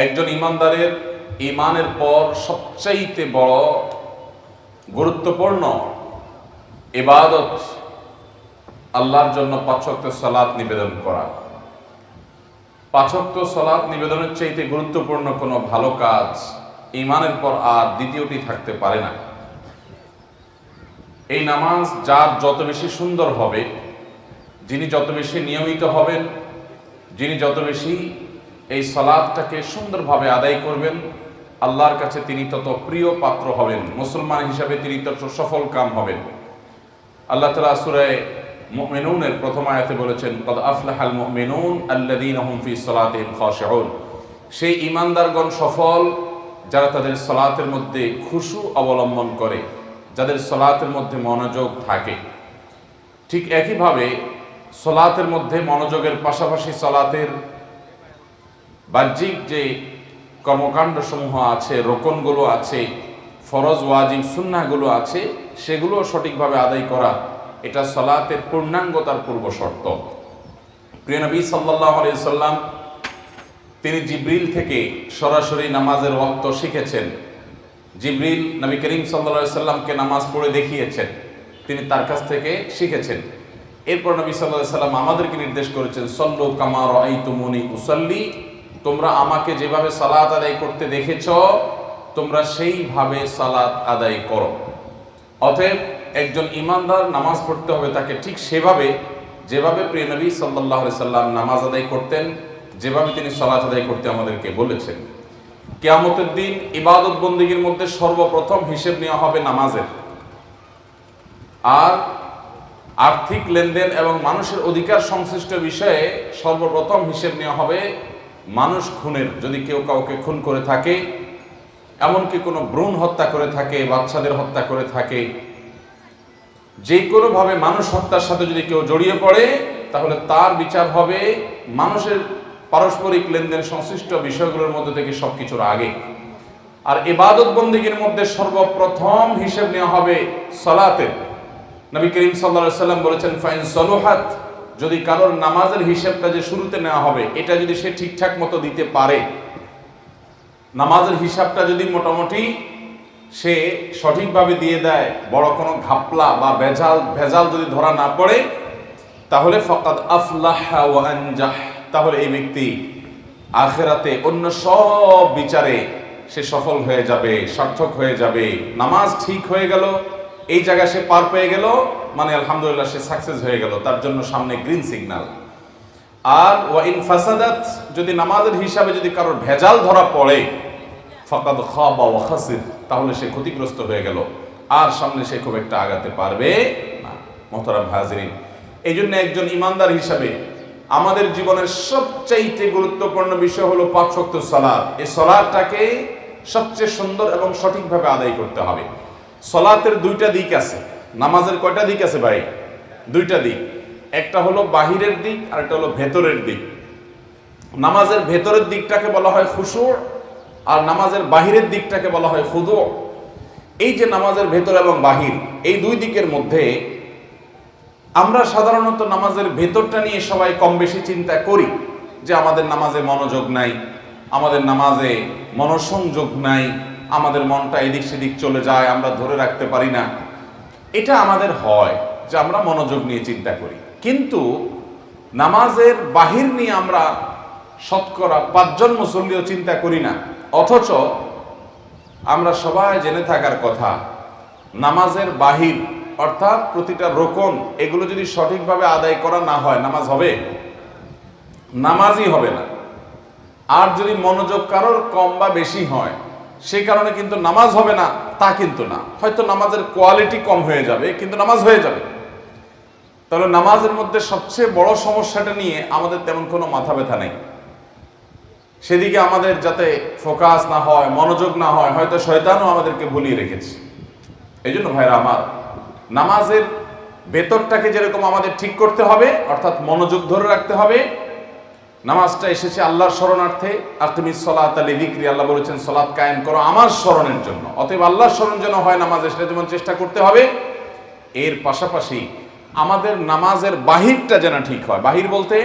একজন ইমানদারের ইমানের পর সবচাইতে বড় গুরুত্বপূর্ণ ইবাদত আল্লাহর জন্য 5 ওয়াক্ত সালাত নিবেদন করা। 5 ওয়াক্ত সালাত নিবেদনের চাইতে গুরুত্বপূর্ণ কোনো ভালো কাজ ইমানের পর আর দ্বিতীয়টি থাকতে পারে না। এই নামাজ যার যত বেশি সুন্দর হবে, যিনি যত বেশি নিয়মিত হবেন, যিনি যত বেশি এই সালাতটাকে সুন্দরভাবে আদায় করবেন, আল্লাহর কাছে তিনি তত প্রিয় পাত্র হবেন, মুসলমান হিসাবে তিনি তত সফল কাম হবেন। আল্লাহ তাআলা সূরা মুমিনুনের প্রথম আয়াতে বলেছেন, ক্বাদ আফলাহাল মুমিনুন আল্লাযীনা হুম ফি সালাতিহিম খাশিউন। সেই ঈমানদারগণ সফল যারা তাদের সালাতের মধ্যে খুশু অবলম্বন করে, যাদের সালাতের মধ্যে মনোযোগ থাকে। ঠিক একইভাবে সালাতের মধ্যে মনোযোগের পাশাপাশি সালাতের বাহ্যিক যে কর্মকাণ্ড সমূহ আছে, রোকনগুলো আছে, ফরজ ওয়াজিব সুন্নাহগুলো আছে, সেগুলো সঠিকভাবে আদায় করা, এটা সালাতের পূর্ণাঙ্গতার পূর্ব শর্ত। প্রিয় নবী সাল্লাল্লাহু আলাইহি সাল্লাম তিনি জিবরিল থেকে সরাসরি নামাজের ওয়াক্ত শিখেছেন। জিবরিল নবী করিম সাল্লাল্লাহু আলাইহি সাল্লামকে নামাজ পড়ে দেখিয়েছেন, তিনি তার কাছ থেকে শিখেছেন। এরপর নবী সাল্লাল্লাহু আলাইহি সাল্লাম আমাদেরকে নির্দেশ করেছেন, সল্লু কামা রাআইতুমুনি উসাল্লি, তোমরা আমাকে যেভাবে সালাত আদায় করতে দেখেছ তোমরা সেইভাবে সালাত আদায় করো। অতএব একজন ইমানদার নামাজ পড়তে হবে তাকে ঠিক সেভাবে, যেভাবে প্রিয় নবী সাল্লাল্লাহু আলাইহি সাল্লাম নামাজ আদায় করতেন, যেভাবে তিনি সালাত আদায় করতে আমাদেরকে বলেছেন। কিয়ামতের দিন ইবাদত বন্দেগীর মধ্যে সর্বপ্রথম হিসেব নেওয়া হবে নামাজের। আর আর্থিক লেনদেন এবং মানুষের অধিকার সংশ্লিষ্ট বিষয়ে সর্বপ্রথম হিসেব নেওয়া হবে মানুষ খুনের। যদি কেউ কাউকে খুন করে থাকে, এমনকি কোনো ভ্রূণ হত্যা করে থাকে, বাচ্চাদের হত্যা করে থাকে, যে কোনোভাবে মানুষ হত্যার সাথে যদি কেউ জড়িয়ে পড়ে, তাহলে তার বিচার হবে মানুষের পারস্পরিক লেনদেন সংশ্লিষ্ট বিষয়গুলোর মধ্যে থেকে সবকিছুর আগে। আর ইবাদত বন্দেগীর মধ্যে সর্বপ্রথম হিসেব নেওয়া হবে সালাতের। নবী করিম সাল্লাল্লাহু আলাইহি সাল্লাম বলেছেন, ফাইন সলুহাত, যদি কারোর নামাজের হিসেবটা যে শুরুতে নেওয়া হবে এটা যদি সে ঠিকঠাক মতো দিতে পারে, নামাজের হিসাবটা যদি মোটামুটি সে সঠিকভাবে দিয়ে দেয়, বড় কোনো ঘাপলা বা ভেজাল যদি ধরা না পড়ে, তাহলে ফাকাদ আফলাহা ওয়া আনজাহ, তাহলে এই ব্যক্তি আখিরাতে অন্য সব বিচারে সে সফল হয়ে যাবে, সার্থক হয়ে যাবে। নামাজ ঠিক হয়ে গেল, এই জায়গায় সে পার পেয়ে গেল, মানে আলহামদুলিল্লাহ সে সাকসেস হয়ে গেল, তার জন্য সামনে গ্রিন সিগন্যাল। আর ওয়া ইন ফাসাদাত, যদি নামাজের হিসাবে যদি কারোর ভেজাল ধরা পড়ে, ফাকাদ খাবা ওয়া খাসির, তাহলে সে ক্ষতিগ্রস্ত হয়ে গেল, আর সামনে সে খুব একটা আগাতে পারবে না। মুহতারাম হাজিরিন, এই জন্য একজন ইমানদার হিসাবে আমাদের জীবনের সবচাইতে গুরুত্বপূর্ণ বিষয় হলো 5 ওয়াক্ত সালাত। এই সালাতটাকে সবচেয়ে সুন্দর এবং সঠিকভাবে আদায় করতে হবে। সালাতের 2টা দিক আছে। নামাজের কয়টা দিক আছে ভাই? 2টা দিক। একটা হলো বাহিরের দিক আর একটা হলো ভেতরের দিক। নামাজের ভেতরের দিকটাকে বলা হয় খুশু, আর নামাজের বাহিরের দিকটাকে বলা হয় খুদু। এই যে নামাজের ভেতর এবং বাহির, এই 2 দিকের মধ্যে আমরা সাধারণত নামাজের ভেতরটা নিয়ে সবাই কম বেশি চিন্তা করি যে আমাদের নামাজে মনোযোগ নাই, আমাদের নামাজে মনোসংযোগ নাই, আমাদের মনটা এদিক সেদিক চলে যায়, আমরা ধরে রাখতে পারি না। এটা আমাদের হয় যে আমরা মনোযোগ নিয়ে চিন্তা করি, কিন্তু নামাজের বাহির নিয়ে আমরা শতকরা 5 জন মুসল্লিও চিন্তা করি না। অথচ আমরা সবাই জেনে থাকার কথা, নামাজের বাহির অর্থাৎ প্রতিটা রোকন, এগুলো যদি সঠিকভাবে আদায় করা না হয় নামাজ হবে? নামাজই হবে না। আর যদি মনোযোগ কারোর কম বা বেশি হয়, সেই কারণে কিন্তু নামাজ হবে না তা কিন্তু না, হয়তো নামাজের কোয়ালিটি কম হয়ে যাবে, কিন্তু নামাজ হয়ে যাবে। তাহলে নামাজের মধ্যে সবচেয়ে বড় সমস্যাটা নিয়ে আমাদের তেমন কোনো মাথা ব্যথা নেই, সেদিকে আমাদের যাতে ফোকাস না হয়, মনোযোগ না হয়, হয়তো শয়তানও আমাদেরকে ভুলিয়ে রেখেছে। এই জন্য ভাইরা আমার, নামাজের ভেতরটাকে যেরকম আমাদের ঠিক করতে হবে, অর্থাৎ মনোযোগ ধরে রাখতে হবে। নামাজটা এসেছে আল্লাহর শরণার্থে, আকিমিস সালাতা লিযিকরি, আল্লাহ বলেছেন সালাত কায়েম করো আমার স্মরণের জন্য। অতএব আল্লাহর স্মরণ যেন হয় নামাজে, সেটা যেমন চেষ্টা করতে হবে। এর পাশাপাশি আমাদের নামাজের বাহিরটা যেন ঠিক হয়। বাহির বলতে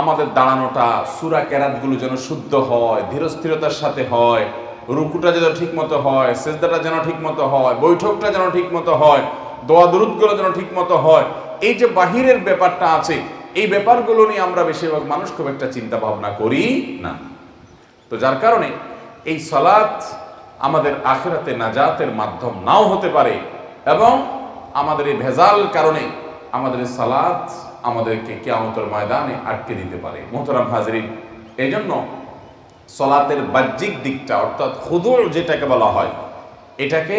আমাদের দাঁড়ানোটা সূরা কেরাতগুলো যেন শুদ্ধ হয়, ধীরস্থিরতার সাথে হয়, রুকুটা যেন ঠিক মতো হয়, সেজদাটা যেন ঠিক মতো হয়, বৈঠকটা যেন ঠিক মতো হয়, দোয়া দুরূদগুলো যেন ঠিক মতো হয়। এই যে বাহিরের ব্যাপারটা আছে, এই ব্যাপারগুলো নিয়ে আমরা বেশিরভাগ মানুষ খুব একটা চিন্তা ভাবনা করি না। তো যার কারণে এই সালাত আমাদের আখিরাতে নাজাতের মাধ্যম নাও হতে পারে, এবং আমাদের এই ভেজাল কারণে আমাদের এই সালাত আমাদেরকে কিয়ামতের ময়দানে আটকে দিতে পারে। মোহতারাম হাজরিন, এই জন্য সালাতের বাহ্যিক দিকটা অর্থাৎ খুদুর যেটাকে বলা হয়, এটাকে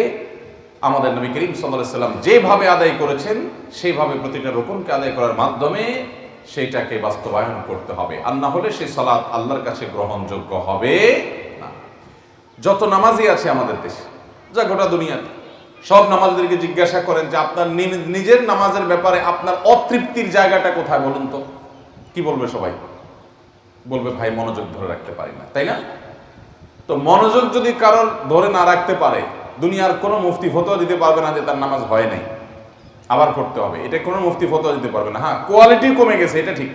আমাদের নবী করিম সাল্লাল্লাহু আলাইহি সাল্লাম যেভাবে আদায় করেছেন সেইভাবে প্রতিটা রুকুনকে আদায় করার মাধ্যমে সেইটাকে বাস্তবায়ন করতে হবে, আর না হলে সেই সালাত আল্লাহর কাছে গ্রহণযোগ্য হবে না। যত নামাজি আছে আমাদের দেশে, যা গোটা দুনিয়াতে, সব নামাজীদেরকে জিজ্ঞাসা করেন যে আপনার নিজের নামাজের ব্যাপারে আপনার অতৃপ্তির জায়গাটা কোথায় বলুন তো, কি বলবে সবাই? বলবে ভাই মনোযোগ ধরে রাখতে পারি না, তাই না? তো মনোযোগ যদি কারোর ধরে না রাখতে পারে, দুনিয়ার কোনো মুফতি ফতোয়া দিতে পারবে না যে তার নামাজ হয় নাই, আবার করতে হবে, এটা কোনো মুফতি ফতোয়া দিতে পারবে না। হ্যাঁ, কোয়ালিটি কমে গেছে, এটা ঠিক,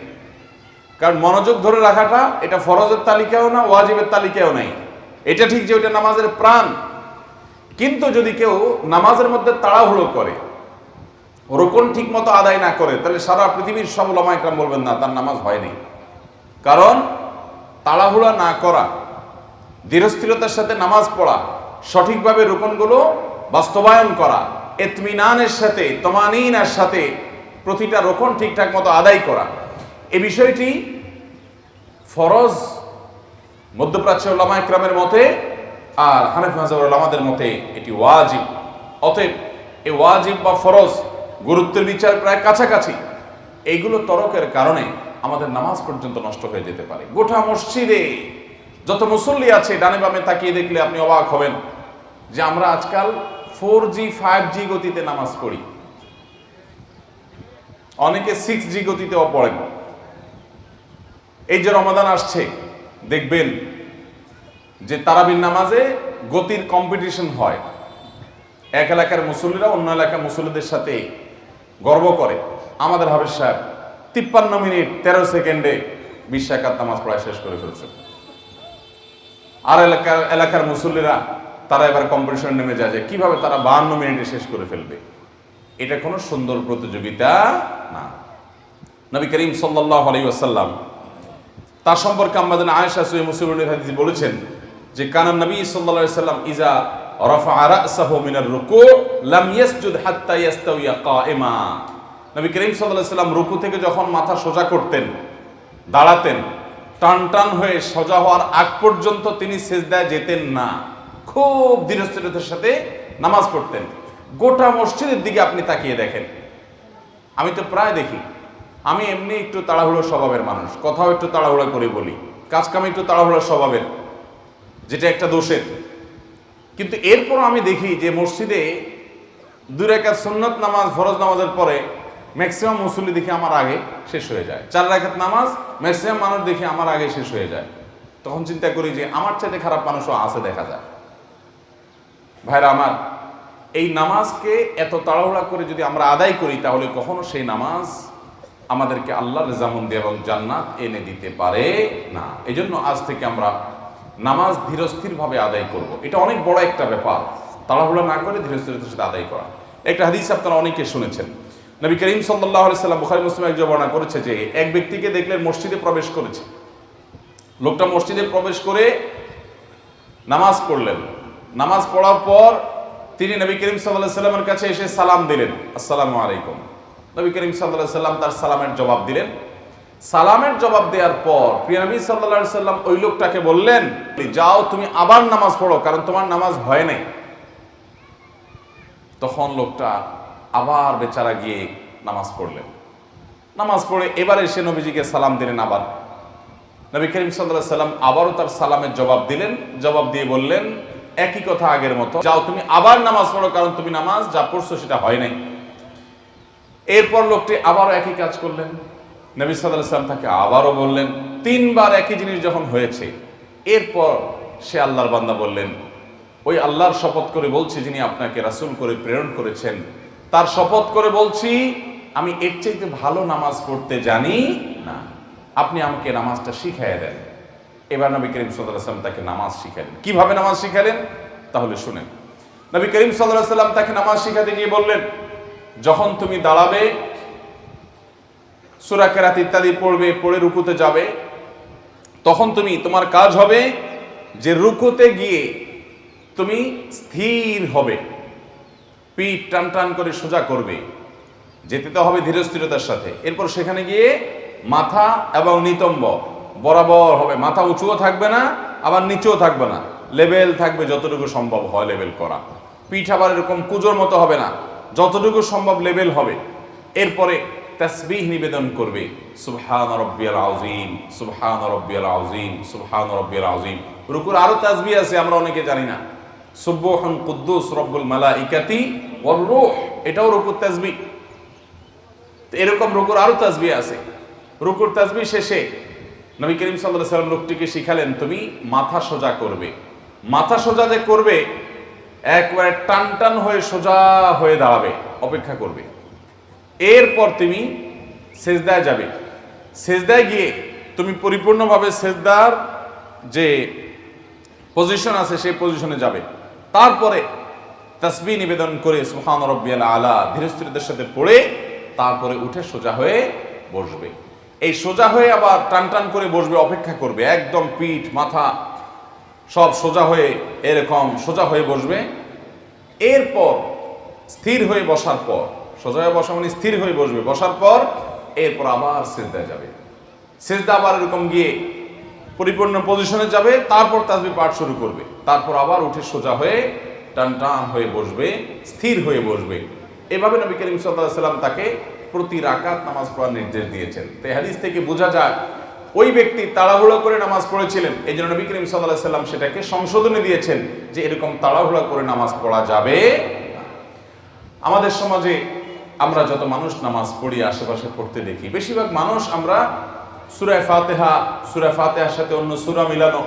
কারণ মনোযোগ ধরে রাখাটা এটা ফরজের তালিকাও না, ওয়াজিবের তালিকাও নাই, এটা ঠিক যে ওইটা নামাজের প্রাণ। কিন্তু যদি কেউ নামাজের মধ্যে তাড়াহুড়ো করে, রুকুন ঠিক মতো আদায় না করে, তাহলে সারা পৃথিবীর সব উলামা ইকরাম বলবেন না তার নামাজ হয়নি। কারণ তাড়াহুড়া না করা, ধীরস্থিরতার সাথে নামাজ পড়া, সঠিকভাবে রুকুনগুলো বাস্তবায়ন করা, ইতমিনানের সাথে, তমানিনার সাথে প্রতিটা রুকুন ঠিকঠাক মতো আদায় করা, এই বিষয়টি ফরজ মধ্যপ্রাচ্যের উলামা ইকরামের মতে, আর হানাফি মাযহাবের উলামাদের মতে এটি ওয়াজিব। অতএব এই ওয়াজিব বা ফরজ গুরুত্বের বিচার প্রায় কাছাকাছি। এইগুলো তরকের কারণে আমাদের নামাজ পর্যন্ত নষ্ট হয়ে যেতে পারে। গোটা মসজিদে যত মুসল্লি আছে, ডানে বামে তাকিয়ে দেখলে আপনি অবাক হবেন যে আমরা আজকাল 4G 5G গতিতে নামাজ পড়ি, অনেকে 6G গতিতেও পড়েন। এই যে রমাদান আসছে, দেখবেন যে তারাবির নামাজে গতির কম্পিটিশন হয়। এক এলাকার মুসল্লিরা অন্য এলাকার মুসল্লিদের সাথে গর্ব করে, আমাদের হাফেজ সাহেব 53 মিনিট 13 সেকেন্ডে 20 রাকাত নামাজ পড়ায় শেষ করে ফেলছে। আর এলাকার মুসল্লিরা তারা এবার কম্পিটিশন নেমে যায় যে কিভাবে তারা 52 মিনিটে শেষ করে ফেলবে। এটা কোনো সুন্দর প্রতিযোগিতা না। নবী করিম সাল্লাল্লাহু আলাইহি ওয়াসাল্লাম তার সম্পর্কে আমাদের আয়েশা সহিহ মুসলিমের হাদিসে বলেছেন যে কানা নবী সাল্লাল্লাহু আলাইহি ওয়াসাল্লাম ইজা রাফা রাসাহু মিনার রুকু লাম ইয়াসজুদ হাত্তা ইয়াস্তাওয়া কাইমা। নবী করিম সাল্লাল্লাহু আলাইহি ওয়াসাল্লাম রুকু থেকে যখন মাথা সোজা করতেন, দাঁড়াতেন, টান টান হয়ে সোজা হওয়ার আগ পর্যন্ত তিনি সিজদায় যেতেন না। খুব ধীরস্থিরতার সাথে নামাজ পড়তেন। গোটা মসজিদের দিকে আপনি তাকিয়ে দেখেন, আমি তো প্রায় দেখি, আমি এমনি একটু তাড়াহুড়ো স্বভাবের মানুষ, কথাও একটু তাড়াহুড়ো করে বলি, কাজ কামে একটু তাড়াহুড়ো স্বভাবের, যেটা একটা দোষের। কিন্তু এরপরও আমি দেখি যে মসজিদে 2 রাকাত সুন্নত নামাজ, ফরজ নামাজের পরে ম্যাক্সিমাম মুসল্লি দেখি আমার আগে শেষ হয়ে যায়। 4 রাকাত নামাজ ম্যাক্সিমাম মানুষ দেখি আমার আগে শেষ হয়ে যায়। তখন চিন্তা করি যে আমার চাইতে খারাপ মানুষও আছে দেখা যায়। ভাইরা আমার, এই নামাজকে এত তাড়াহুড়া করে যদি আমরা আদায় করি, তাহলে কখনো সেই নামাজ আমাদেরকে আল্লাহর রেজামন্দি এবং জান্নাত এনে দিতে পারে না। এই জন্য আজ থেকে আমরা নামাজ ধীরস্থিরভাবে আদায় করব। এটা অনেক বড় একটা ব্যাপার, তাড়াহুড়া না করে ধীরস্থিরতার সাথে আদায় করা। একটা হাদিস আপনারা অনেকে শুনেছেন, নবী করিম সাল্লাল্লাহু আলাইহি সাল্লাম বুখারী মুসলিমে এক বর্ণনা করেছে যে এক ব্যক্তিকে দেখলেন মসজিদে প্রবেশ করেছে। লোকটা মসজিদে প্রবেশ করে নামাজ পড়লেন। নামাজ পড়ার পর তিনি নবী করিম সাল্লাল্লাহু আলাইহি সাল্লামের কাছে এসে সালাম দিলেন, আসসালামু আলাইকুম। নবী করিম সাল্লাল্লাহু আলাইহি সাল্লাম তার সালামের জবাব দিলেন। সালামের জবাব দেওয়ার পর প্রিয় নবী সাল্লাল্লাহু আলাইহি সাল্লাম ওই লোকটাকে বললেন, যাও তুমি আবার নামাজ পড়ো, কারণ তোমার নামাজ হয় নাই। তখন লোকটা আবার বেচারা গিয়ে নামাজ পড়লেন। নামাজ পড়ে এবারে এসে নবীজিকে সালাম দিলেন। আবার নবী করিম সাল্লাল্লাহু আলাইহি সাল্লাম আবারও তার সালামের জবাব দিলেন। জবাব দিয়ে বললেন একই কথা আগের মতো, যাও তুমি আবার নামাজ পড়ো, কারণ তুমি নামাজ যা পড়ছো সেটা হয় নাই। এরপর লোকটি আবারও একই কাজ করলেন। নবী সাল্লাল্লাহু আলাইহি সাল্লাম তাকে আবারও বললেন। 3 বার একই জিনিস যখন হয়েছে, এরপর সে আল্লাহর বান্দা বললেন, ওই আল্লাহর শপথ করে বলছি যিনি আপনাকে রাসূল করে প্রেরণ করেছেন, তার শপথ করে বলছি আমি এর চাইতে ভালো নামাজ পড়তে জানি না। আপনি আমাকে নামাজটা শিখাইয়া দেন। এবার নবী করিম সাল্লাল্লাহু আলাইহি ওয়াসাল্লাম তাকে নামাজ শিখালেন। কিভাবে নামাজ শিখালেন তাহলে শুনেন। নবী করিম সাল্লাল্লাহু আলাইহি ওয়াসাল্লাম তাকে নামাজ শিখাতে গিয়ে বললেন, যখন তুমি দাঁড়াবে, সূরা কেরাত ইত্যাদি পড়বে, পড়ে রুকুতে যাবে, তখন তোমার কাজ হবে যে রুকুতে গিয়ে তুমি স্থির হবে, পিঠ টান টান করে সোজা করবে, যেতে তো হবে ধীর স্থিরতার সাথে। এরপর সেখানে গিয়ে মাথা এবং নিতম্ব বরাবর হবে, মাথা উঁচুও থাকবে না আবার নিচেও থাকবে না, লেভেল থাকবে, যতটুকু সম্ভব হয় লেভেল করা। পিঠ আবার এরকম কুজোর মতো হবে না, যতটুকু সম্ভব লেভেল হবে। এরপরে তাসবিহ নিবেদন করবে, সুবহান রাব্বিয়াল আযীম, সুবহান রাব্বিয়াল আযীম, সুবহান রাব্বিয়াল আযীম। রুকুর আরো তাসবিহ আছে, আমরা অনেকে জানি না। সুবহান কুদ্দুস রব্বুল মালাইকাতি ওয়ার রূহ, এটাও রুকুর তাসবিহ। এরকম রুকুর আরো তাসবিহ আছে। রুকুর তাসবিহ শেষে নবী করিম সাল্লাল্লাহু আলাইহি ওয়াসাল্লাম লোকটিকে শিখালেন, তুমি মাথা সোজা করবে। মাথা সোজা যে করবে, একবারে টান টান হয়ে সোজা হয়ে দাঁড়াবে, অপেক্ষা করবে। এরপর তুমি সেজদায় যাবে। সেজদায় গিয়ে তুমি পরিপূর্ণভাবে সেজদার যে পজিশন আছে সেই পজিশনে যাবে। তারপরে তাসবিহ নিবেদন করে সুবহান রাব্বিয়াল আলা ধীরস্থিরতার সাথে পড়ে তারপরে উঠে সোজা হয়ে বসবে। এই সোজা হয়ে আবার টান টান করে বসবে, অপেক্ষা করবে, একদম পিঠ মাথা সব সোজা হয়ে এরকম সোজা হয়ে বসবে। এরপর স্থির হয়ে বসার পর, সোজা হয়ে বসা মানে স্থির হয়ে বসবে, বসার পর এরপর আবার সিজদায় যাবে। সিজদা আবার এরকম গিয়ে পরিপূর্ণ পজিশনে যাবে, তারপর তাসবিহ পাঠ শুরু করবে, তারপর আবার উঠে সোজা হয়ে টান টান হয়ে বসবে, স্থির হয়ে বসবে। এভাবে নবী করিম সাল্লাল্লাহু আলাইহি ওয়াসাল্লাম তাকে প্রতি রাকাত নামাজ পড়ার নির্দেশ দিয়েছেন। এই হাদিস থেকে বোঝা যায় ওই ব্যক্তি তাড়াহুড়ো করে নামাজ পড়েছিলেন, এই জন্য নবী করিম সাল্লাল্লাহু আলাইহি ওয়াসাল্লাম সেটাকে সংশোধনী দিয়েছেন যে এরকম তাড়াহুড়ো করে নামাজ পড়া যাবে। আমাদের সমাজে আমরা যত মানুষ নামাজ পড়ি, আশেপাশে পড়তে দেখি, বেশিরভাগ মানুষ আমরা সূরা ফাতিহার সাথে অন্য সূরা মিলানো,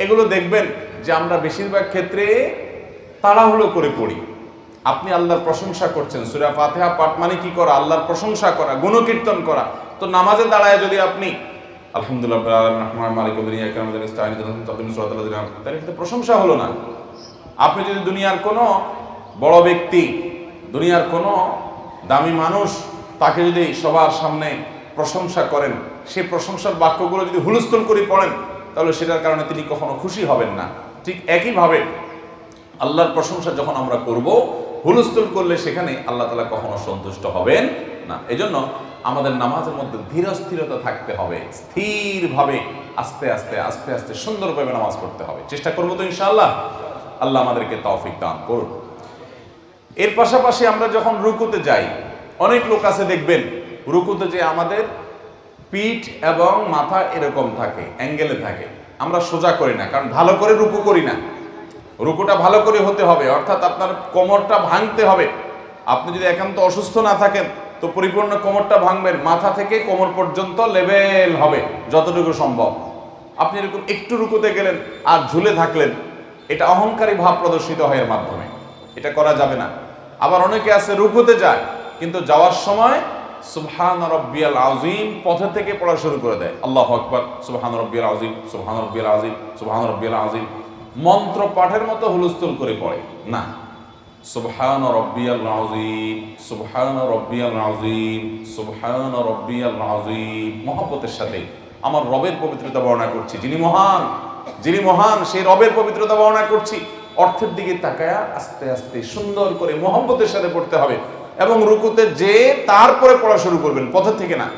এগুলো দেখবেন যে আমরা বেশিরভাগ ক্ষেত্রে তাড়াহুড়ো করে পড়ি। আপনি আল্লাহর প্রশংসা করছেন, সূরা ফাতিহা পাঠ মানে কি করা? আল্লাহর প্রশংসা করা, গুণকীর্তন করা। তো নামাজে দাঁড়ায় যদি আপনি আলহামদুলিল্লাহ রাব্বিল আলামিন রহমানির মালিক ইয়াউমিদ্দিন ইয়্যাকা না'বুদু ওয়া ইয়্যাকা নাস্তাঈন ইহদিনাস সিরাতাল লাযিনা আন'আমতা আলাইহিম, তাহলে কিন্তু প্রশংসা হলো না। আপনি যদি দুনিয়ার কোনো বড় ব্যক্তি, দুনিয়ার কোনো দামি মানুষ, তাকে যদি সবার সামনে প্রশংসা করেন, সেই প্রশংসার বাক্যগুলো যদি হুলস্থুল করে পড়েন, তাহলে সেটার কারণে তিনি কখনো খুশি হবেন না। ঠিক একইভাবে আল্লাহর প্রশংসা যখন আমরা করব, হুলস্থুল করলে সেখানে আল্লাহ তাআলা কখনো সন্তুষ্ট হবেন না। এজন্য আমাদের নামাজের মধ্যে ধীরস্থিরতা থাকতে হবে, স্থিরভাবে আস্তে আস্তে আস্তে আস্তে সুন্দরভাবে নামাজ পড়তে হবে। চেষ্টা করবো তো ইনশাআল্লাহ। আল্লাহ আমাদেরকে তৌফিক দান করুন। এর পাশাপাশি আমরা যখন রুকুতে যাই, অনেক লোক আছে দেখবেন রুকুতে যে আমাদের পিঠ এবং মাথা এরকম থাকে, অ্যাঙ্গেলে থাকে, আমরা সোজা করি না, কারণ ভালো করে রুকু করি না। রুকুটা ভালো করে হতে হবে, অর্থাৎ আপনার কোমরটা ভাঙতে হবে। আপনি যদি একান্ত অসুস্থ না থাকেন তো পরিপূর্ণ কোমরটা ভাঙবেন, মাথা থেকে কোমর পর্যন্ত লেভেল হবে যতটুকু সম্ভব। আপনি এরকম একটু রুকুতে গেলেন আর ঝুলে থাকলেন, এটা অহংকারী ভাব প্রদর্শিত হয় এর মাধ্যমে, এটা করা যাবে না। আবার অনেকে আছে রুকুতে যায় কিন্তু যাওয়ার সময় সুবহান রাব্বিয়াল আযীম পথে থেকে পড়া শুরু করে দেয়, আল্লাহু আকবার, সুবহান রাব্বিয়াল আযীম, সুবহান রাব্বিয়াল আযীম, সুবহান রাব্বিয়াল আযীম, মন্ত্র পাঠের মতো হুলস্থুল করে পড়ে না। সুবহান রাব্বিয়াল আযীম, সুবহান রাব্বিয়াল আযীম, সুবহান রাব্বিয়াল আযীম, মহব্বতের সাথে আমার রবের পবিত্রতা বর্ণনা করছি, যিনি মহান সেই রবের পবিত্রতা বর্ণনা করছি। অর্থের দিকে তাকায়া আস্তে আস্তে সুন্দর করে মহব্বতের সাথে পড়তে হবে, এবং রুকুতে যে তারপরে পড়া শুরু করবেন, পথের থেকে না।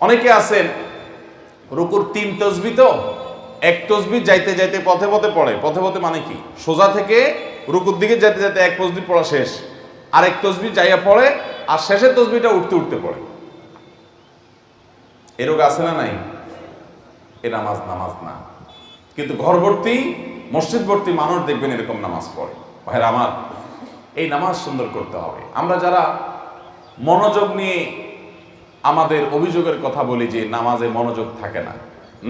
অনেকে আছেন রুকুর 3 তাসবিহ, তো এক তাসবিহ যাইতে যাইতে পথে পথে পড়ে। পথে পথে মানে কি? সোজা থেকে রুকুর দিকে যেতে যেতে এক তাসবিহ পড়া শেষ, আরেক তাসবিহ যাইয়া পড়ে, আর শেষের তাসবিহটা উঠতে উঠতে পড়ে। এরকম আছে না নাই? এ নামাজ না। কিন্তু ঘর ভর্তি, মসজিদ ভর্তি মানুষ দেখবেন এরকম নামাজ পড়ে। ভাইরা আমার, এই নামাজ সুন্দর করতে হবে। আমরা যারা মনোযোগ নিয়ে আমাদের অভিযোগের কথা বলি যে নামাজে মনোযোগ থাকে না,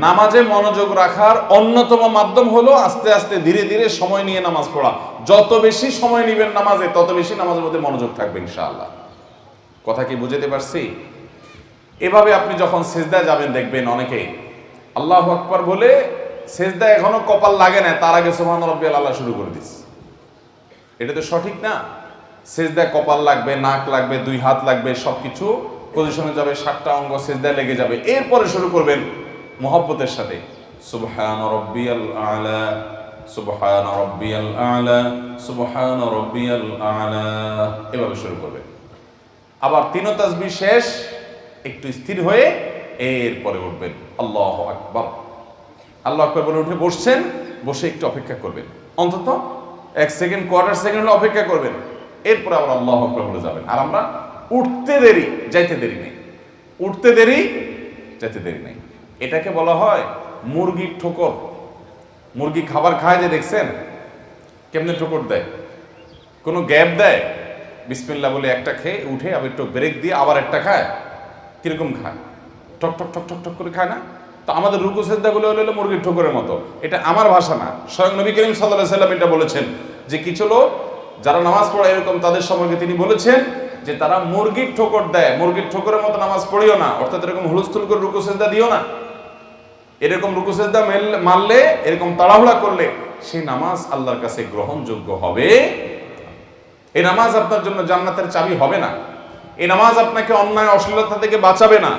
নামাজে মনোযোগ রাখার অন্যতম মাধ্যম হলো আস্তে আস্তে ধীরে ধীরে সময় নিয়ে নামাজ পড়া। যত বেশি সময় নেবেন নামাজে, তত বেশি নামাজের মধ্যে মনোযোগ থাকবে ইনশাআল্লাহ। কথা কি বুঝাতে পারছি? এভাবে আপনি যখন সেজদায় যাবেন দেখবেন অনেকে আল্লাহু আকবার বলে সেজদায় এখনো কপাল লাগে না, তার আগে সুবহান রাব্বিয়াল আলা শুরু করে দিস। এটা তো সঠিক না। সেজদায় কপাল লাগবে, নাক লাগবে, দুই হাত লাগবে, সবকিছু পজিশনে যাবে, 7টা অঙ্গ সেজদায় লেগে যাবে। এরপরে শুরু করবেন মহব্বতের সাথে সুবহান রাব্বিয়াল আলা, সুবহান রাব্বিয়াল আলা, সুবহান রাব্বিয়াল আলা, এভাবে শুরু করবেন। আবার 3 তাসবিহ শেষ একটু স্থির হয়ে এরপরে উঠবেন আল্লাহু আকবার। আল্লাহু আকবার বলে উঠে বসছেন, বসে একটু অপেক্ষা করবেন, অন্তত 1 সেকেন্ড, কোয়ার্টার সেকেন্ড অপেক্ষা করবেন, এরপর আবার আল্লাহু আকবার বলে যাবেন। আর আমরা উঠতে দেরি যাইতে দেরি নেই, উঠতে দেরি যাইতে দেরি নেই। এটাকে বলা হয় মুরগির ঠোকর। মুরগি খাবার খায় যে দেখছেন কেমনে ঠোকর দেয়, কোনো গ্যাপ দেয়, বিসমিল্লাহ বলে একটা খেয়ে উঠে আবার একটু ব্রেক দিয়ে আবার একটা খায়, কিরকম খায়, টক টক টক টক টক করে খায় না? তো আমাদের রুকু সেজদাগুলো হলো মুরগির ঠোকরের মতো। এটা আমার ভাষা না, স্বয়ং নবী করিম সাল্লাল্লাহু আলাইহি সাল্লাম এটা বলেছেন যে কিছু লোক যারা নামাজ পড়ে এরকম তাদের সম্পর্কে তিনি বলেছেন যে তারা মুরগির ঠোকর দেয়, মুরগির ঠোকরের মতো নামাজ পড়িও না, অর্থাৎ এরকম হুলস্থুল করে রুকু সেজদা দিও না। এরকম রুকু সেজদা মারলে, এরকম তাড়াহুড়া করলে সেই নামাজ আল্লাহর কাছে গ্রহণযোগ্য হবে। এই নামাজ আপনার জন্য জান্নাতের চাবি হবে না। এই নামাজ আপনাকে অন্যায় অশ্লীলতা থেকে বাঁচাবে না।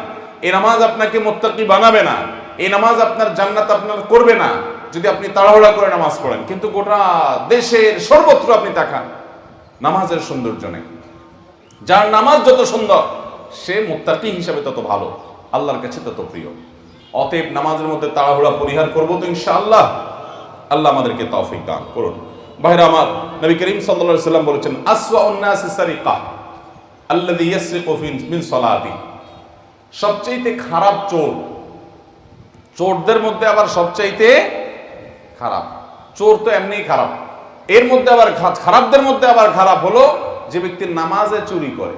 এই নামাজ আপনাকে মুত্তাকি বানাবে না। এই নামাজ আপনার জান্নাত আপনার করবে না যদি আপনি তাড়াহুড়া করে নামাজ পড়েন। কিন্তু গোটা দেশের সর্বত্র আপনি তাকান, নামাজের সৌন্দর্য নেই। যার নামাজ যত সুন্দর সে মুত্তাকি হিসাবে তত ভালো, আল্লাহর কাছে তত প্রিয়। অতএব নামাজের মধ্যে তাড়াহুড়া পরিহার করবো তো ইনশাআল্লাহ। আল্লাহ আমাদেরকে তৌফিক দান করুন। ভাইরা আমার, নবী করিম সাল্লাল্লাহু আলাইহি ওয়াসাল্লাম বলেছেন আসওয়াউন নাসি সারিকা আল্লাযী ইয়াসরিকু মিন সালাতি। সবচেয়ে খারাপ চোর, চোরদের মধ্যে আবার সবচাইতে খারাপ চোর তো এমনিই খারাপ, এর মধ্যে আবার খারাপদের মধ্যে আবার খারাপ হলো যে ব্যক্তি নামাজে চুরি করে।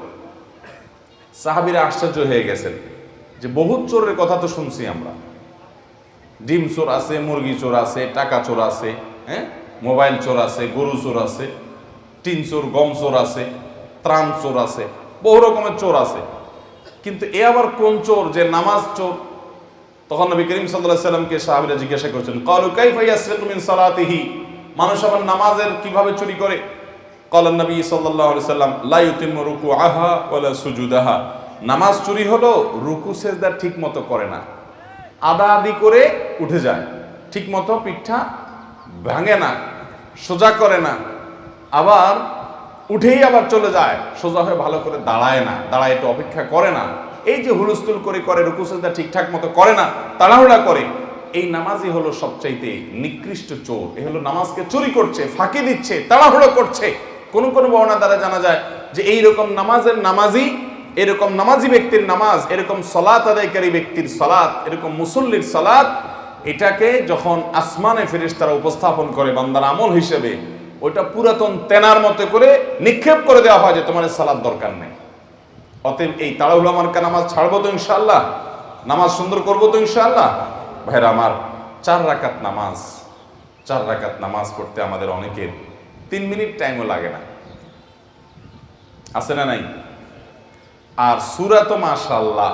সাহাবীরা আশ্চর্য হয়ে গেছেন যে বহুত চোরের কথা তো শুনছি আমরা, ডিম চোর আছে, মুরগি চোর আছে, টাকা চোর আছে, হ্যাঁ, মোবাইল চোর আছে, গরু চোর আছে, টিন চোর, গম চোর আছে, ত্রাণ চোর আছে, বহু রকমের চোর আছে। কিন্তু এ আবার কোন চোর যে নামাজ চোর? তখন নবী করিম সাল্লাল্লাহু আলাইহি সাল্লামকে সাহাবীরা জিজ্ঞাসা করছেন, ক্বালু কাইফা ইয়াসরিকু মিন সালাতিহি, মানুষ আবার নামাজের কিভাবে চুরি করে? ক্বালা নবী সাল্লাল্লাহু আলাইহি সাল্লাম লা ইউতিম্মু রুকুআহা ওয়ালা সুজুদাহা, নামাজ চুরি হলো রুকু সেজদা ঠিক মতো করে না, আদা আদি করে উঠে যায়, ঠিক মতো পিঠটা ভাঙে না, সোজা করে না, আবার উঠেই আবার চলে যায়, সোজা হয়ে ভালো করে দাঁড়ায় না, দাঁড়ায় একটু অপেক্ষা করে না, এই যে হুলস্থুল করে রুকু সেজদা ঠিকঠাক মতো করে না, তাড়াহুড়া করে, এই নামাজই হলো সবচাইতে নিকৃষ্ট চোর। এ হলো নামাজকে চুরি করছে, ফাঁকি দিচ্ছে, তাড়াহুড়ো করছে। কোন কোন বর্ণনা দ্বারা জানা যায় যে এইরকম নামাজের নামাজি, এরকম নামাজি ব্যক্তির নামাজ, এরকম সালাত আদায়কারী ব্যক্তির সালাত, এরকম মুসল্লির সালাত, এটাকে যখন আসমানে ফেরেশতারা উপস্থাপন করে বান্দার আমল হিসেবে, ওইটা পুরাতন তেনার মতো করে নিক্ষেপ করে দেওয়া হয় যে তোমার সালাত দরকার নেই। অতএব এই তাড়াহুড়া মার্কা নামাজ ছাড়বো তো ইনশাআল্লাহ, নামাজ সুন্দর করবো তো ইনশাআল্লাহ। ভাইরা আমার, 4 রাকাত নামাজ, 4 রাকাত নামাজ পড়তে আমাদের অনেকের 3 মিনিট টাইমও লাগে না, আছে না নাই? আর সূরা তো মাশাআল্লাহ,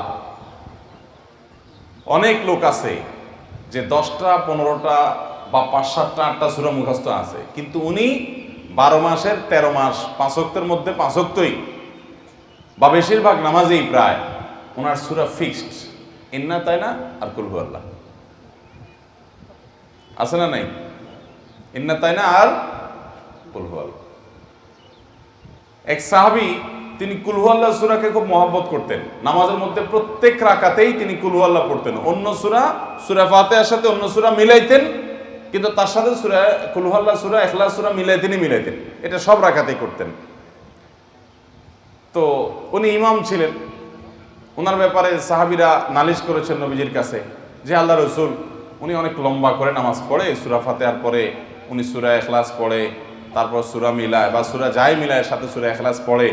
অনেক লোক আছে যে 10টা 15টা বা 5-7টা 8টা সূরা মুখস্থ আছে, কিন্তু উনি 12 মাসের 13 মাস 5 ওয়াক্তের মধ্যে 5 ওয়াক্তই বা বেশিরভাগ নামাজেই প্রায় ওনার সূরা ফিক্সড, ইন্না তাই না আর কুল হু আল্লাহ, আছে না নাই? ইন্না তাই না আর কুল হু আল্লাহ। এক সাহাবী তিনি কুল হু আল্লাহ সূরাকে খুব মহব্বত করতেন, নামাজের মধ্যে প্রত্যেক রাকাতেই তিনি কুল হু আল্লাহ পড়তেন। অন্য সূরা ফাতিহার সাথে অন্য সূরা মিলাইতেন, কিন্তু তার সাথে সূরা কুল হু আল্লাহ, সূরা ইখলাস সূরা মিলাইতেন, এটা সব রাকাতেই করতেন। তো উনি ইমাম ছিলেন, ওনার ব্যাপারে সাহাবীরা নালিশ করেছেন নবীজির কাছে যে আল্লাহ রসুল উনি অনেক লম্বা করে নামাজ পড়ে, সূরা ফাতিহার পরে উনি সূরা ইখলাস পড়ে, তারপর সূরা মিলায় বা সূরা যাই মিলায় সাথে সূরা ইখলাস পড়ে,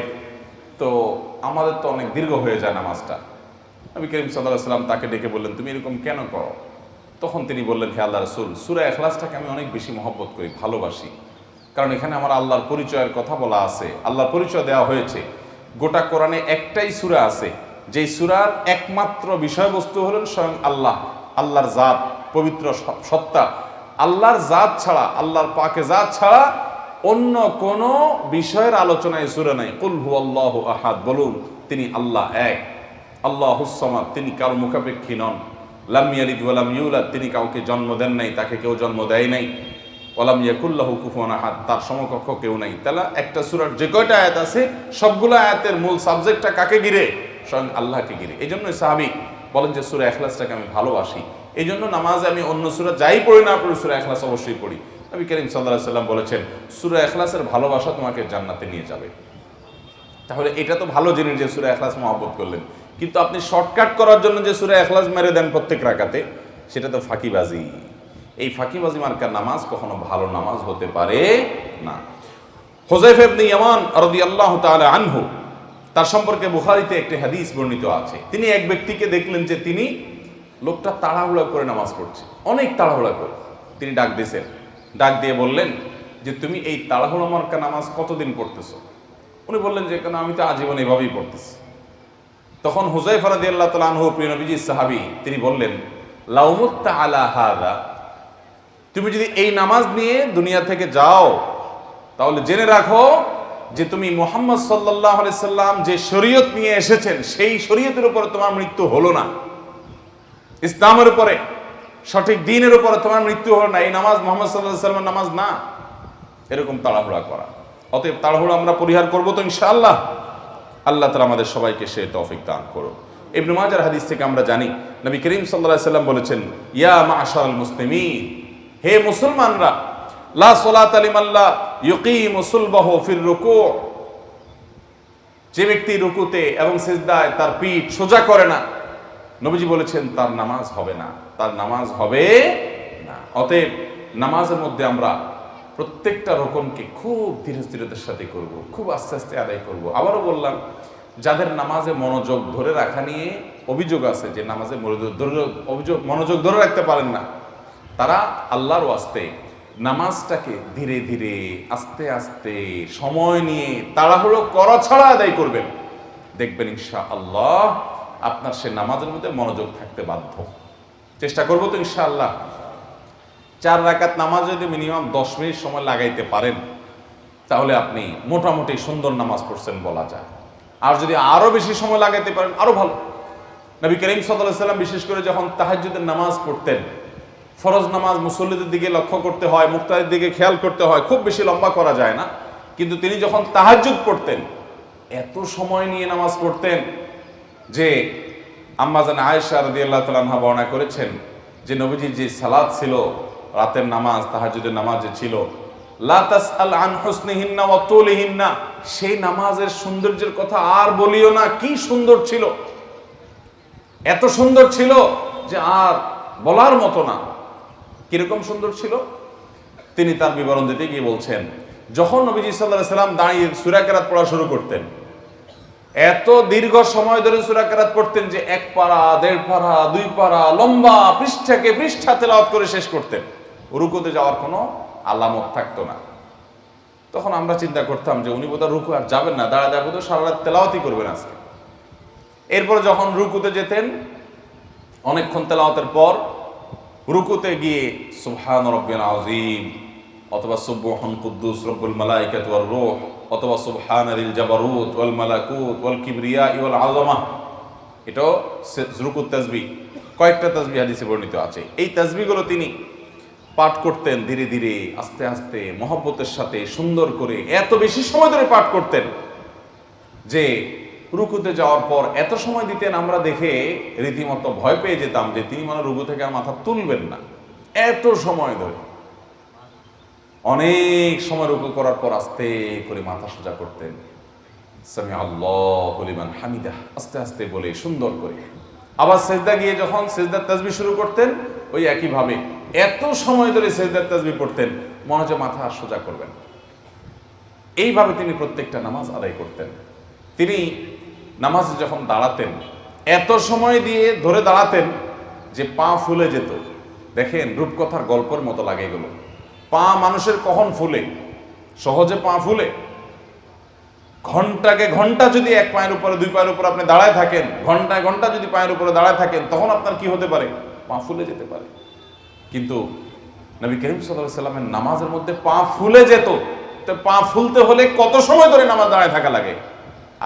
তো আমাদের তো অনেক দীর্ঘ হয়ে যায় নামাজটা। নবী করিম সাল্লাল্লাহু আলাইহি ওয়াসাল্লাম তাকে ডেকে বললেন, তুমি এরকম কেন করো? তখন তিনি বললেন, হে আল্লাহ রসুল, সূরা ইখলাসটাকে আমি অনেক বেশি মহব্বত করি, ভালোবাসি, কারণ এখানে আমার আল্লাহর পরিচয়ের কথা বলা আছে, আল্লাহর পরিচয় দেওয়া হয়েছে। গোটা কোরআনে একটাই সূরা আছে যে সূরার একমাত্র বিষয়বস্তু হলেন স্বয়ং আল্লাহ, আল্লাহর জাত, পবিত্র সত্তা, আল্লাহর জাত ছাড়া, আল্লাহর পাকে জাত ছাড়া অন্য কোন বিষয়ের আলোচনায় সূরা নাই। কুল হুয়াল্লাহু আহাদ, বলুন তিনি আল্লাহ এক, আল্লাহুস সামাদ, তিনি কারো মুখাপেক্ষী নন, লাম ইয়ালিদ ওয়া লাম ইউলাদ, তিনি কাউকে জন্ম দেন নাই, তাকে কেউ জন্ম দেয় নাই, ওয়া লাম ইয়াকুল লাহু কুফুয়ান আহাদ, তার সমকক্ষ কেউ নাই। তাহলে একটা সূরার যে কয়টা আয়াত আছে সবগুলো আয়াতের মূল সাবজেক্টটা কাকে ঘিরে? স্বয়ং আল্লাহকে ঘিরে। এই জন্য সাহাবী বলেন যে সূরা ইখলাসটাকে আমি ভালোবাসি, এই জন্য নামাজে আমি অন্য সূরা যাই পড়ি না পড়ি সূরা ইখলাস অবশ্যই পড়ি। নবী করিম সাল্লাল্লাহু আলাইহি সাল্লাম বলেছেন সূরা ইখলাসের ভালোবাসা তোমাকে জান্নাতে নিয়ে যাবে। তাহলে এটা তো ভালো জিনিস যে সূরা ইখলাস মহব্বত করলেন, কিন্তু আপনি শর্টকাট করার জন্য যে সূরা ইখলাস মেরে দেন প্রত্যেক রাকাতে, সেটা তো ফাঁকিবাজি। এই ফাঁকিবাজি মার্কার নামাজ কখনো ভালো নামাজ হতে পারে না। হুযায়ফা ইবনে ইয়ামান রাদিয়াল্লাহু তাআলা আনহু, তার সম্পর্কে বুখারীতে একটি হাদিস বর্ণিত আছে। তিনি এক ব্যক্তিকে দেখলেন যে তিনি লোকটা তাড়াহুড়া করে নামাজ পড়ছে, অনেক তাড়াহুড়া করে। তিনি ডাক দিয়েছেন, ডাক দিয়ে বললেন যে তুমি এই তাড়াহুড়া মার্কা নামাজ কতদিন পড়তেছো? উনি বললেন যে কেন আমি তো আজীবন এভাবেই পড়তেছি। তখন হুযায়ফা রাদিয়াল্লাহু তাআলা আনহু, প্রিয় নবীজির সাহাবী, তিনি বললেন লাউ মুত্তা আলা হাযা, তুমি যদি এই নামাজ নিয়ে দুনিয়া থেকে যাও তাহলে জেনে রাখো যে তুমি মুহাম্মদ সাল্লাল্লাহু আলাইহি সাল্লাম যে শরীয়ত নিয়ে এসেছেন সেই শরীয়তের উপরে তোমার মৃত্যু হলো না, ইসলামের উপরে, সঠিক দ্বীনের উপরে তোমার মৃত্যু হলো না। এই নামাজ মুহাম্মদ সাল্লাল্লাহু আলাইহি সাল্লামের নামাজ না। এরকম তাড়াহুড়া করা, অতএব তাড়াহুড়া আমরা পরিহার করব তো ইনশাআল্লাহ। আল্লাহ তাআলা আমাদের সবাইকে সে তৌফিক দান করুন। ইবনে মাজার হাদিস থেকে আমরা জানি নবী করিম সাল্লাল্লাহু আলাইহি সাল্লাম বলেছেন ইয়া মা'শারাল মুসলিমিন, হে মুসলমানরা, লা সালাতা লিমান লা ইউকিমু সুলবাহু ফির রুকু', যে ব্যক্তি রুকুতে এবং সিজদায় তার পিঠ সোজা করে না, নবীজি বলেছেন তার নামাজ হবে না, তার নামাজ হবে না। অতএব নামাজের মধ্যে আমরা প্রত্যেকটা রকমকে খুব ধীরে স্থিরতার সাথে করব, খুব আস্তে আস্তে আদায় করব। আবারও বললাম, যাদের নামাজে মনোযোগ ধরে রাখা নিয়ে অভিযোগ আছে, যে নামাজে মনোযোগ ধরে রাখতে পারেন না, তারা আল্লাহর ওয়াস্তে নামাজটাকে ধীরে ধীরে আস্তে আস্তে সময় নিয়ে তাড়াহুড়ো করা ছাড়া আদায় করবেন। দেখবেন ইনশাআল্লাহ আপনার সে নামাজের মধ্যে মনোযোগ থাকতে বাধ্য। চেষ্টা করবো তো ইনশাআল্লাহ। 4 রাকাত নামাজ যদি মিনিমাম 10 মিনিট সময় লাগাইতে পারেন তাহলে আপনি মোটামুটি সুন্দর নামাজ পড়ছেন বলা যায়। আর যদি আরো বেশি সময় লাগাইতে পারেন আরো ভালো। নবী করিম সাল্লাল্লাহু আলাইহি সাল্লাম বিশেষ করে যখন তাহাজ্জুদের নামাজ পড়তেন, ফরজ নামাজ মুসল্লিদের দিকে লক্ষ্য করতে হয়, মুক্তাদির দিকে খেয়াল করতে হয়, খুব বেশি লম্বা করা যায় না, কিন্তু তিনি যখন তাহাজ্জুদ পড়তেন এত সময় নিয়ে নামাজ পড়তেন যে আম্মা জান আয়েশা রাদিয়াল্লাহু তাআলা আনহা বর্ণনা করেছেন যে নবীজির যে সালাত ছিল, রাতের নামাজ, তাহাজ্জুদের নামাজ যে ছিল, লা তাসআল আন হুসনিহিন্না ওয়া তুলিহিন্না, সেই নামাজের সৌন্দর্যের কথা আর বলিও না। কি সুন্দর ছিল, এত সুন্দর ছিল যে আর বলার মতো না। কিরকম সুন্দর ছিল তিনি তার বিবরণ দিতে গিয়ে বলছেন, যখন নবীজি সাল্লাল্লাহু আলাইহি সাল্লাম দাঁড়িয়ে সূরা কেরাত পড়া শুরু করতেন, এত দীর্ঘ সময় ধরে সূরা কেরাত পড়তেন যে 1 পারা, 1.5 পারা, 2 পারা লম্বা পৃষ্ঠাকে পৃষ্ঠা তেলাওয়াত করে শেষ করতেন। রুকুতে যাওয়ার কোনো আলামত থাকতো না। তখন আমরা চিন্তা করতাম যে উনি বোধহয় রুকু আর যাবেন না, দাঁড়া দাঁড়া বোধহয় সারা রাত তেলাওয়াতই করবেন আজকে। এরপর যখন রুকুতে যেতেন, অনেকক্ষণ তেলাওয়াতের পর রুকুতে গিয়ে সুবহান রাব্বিল আযীম অথবা সুবহান কুদ্দুস রব্বুল মালাইকাতু ওয়ার রূহ অথবা সুবহানাল জাবারুত ওয়াল মালাকুত ওয়াল কিবরিয়া ওয়াল আযমা, এটাও রুকুত তাসবিহ। কয়েকটা তাসবিহ হাদিসে বর্ণিত আছে। এই তাসবিহগুলো তিনি পাঠ করতেন ধীরে ধীরে, আস্তে আস্তে, মহব্বতের সাথে, সুন্দর করে, এত বেশি সময় ধরে পাঠ করতেন যে রুকুতে যাওয়ার পর এত সময় দিতেন আমরা দেখে রীতিমতো ভয় পেয়ে যেতাম যে তিনি মানে রুকু থেকে আর মাথা তুলবেন না। এত সময় ধরে অনেক সময় রুকু করার পর আস্তে করে মাথা সোজা করতেন, সামি আল্লাহু লিমান হামিদাহ, আস্তে আস্তে বলে সুন্দর করে। আবার সিজদা গিয়ে যখন সিজদার তাসবিহ শুরু করতেন, ওই একইভাবে এত সময় ধরে সিজদার তাসবিহ পড়তেন, মনে হচ্ছে মাথা সোজা করবেন। এইভাবে তিনি প্রত্যেকটা নামাজ আদায় করতেন। তিনি নামাজে যখন দাঁড়াতেন এত সময় দিয়ে ধরে দাঁড়াতেন যে পা ফুলে যেত। দেখেন রূপকথার গল্পের মতো লাগে এগুলো। পা মানুষের কখন ফুলে? সহজে পা ফুলে? ঘন্টাকে ঘন্টা যদি এক পায়ের উপরে দুই পায়ের উপর আপনি দাঁড়ায় থাকেন, ঘন্টায় ঘন্টা যদি পায়ের উপরে দাঁড়ায় থাকেন, তখন আপনার কি হতে পারে? পা ফুলে যেতে পারে। কিন্তু নবী করিম সাল্লাল্লাহু আলাইহি সাল্লামের নামাজের মধ্যে পা ফুলে যেত। তো পা ফুলতে হলে কত সময় ধরে নামাজ দাঁড়ায় থাকা লাগে,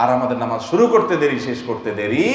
আর আমাদের নামাজ শুরু করতে দেরি, শেষ করতে দেরি।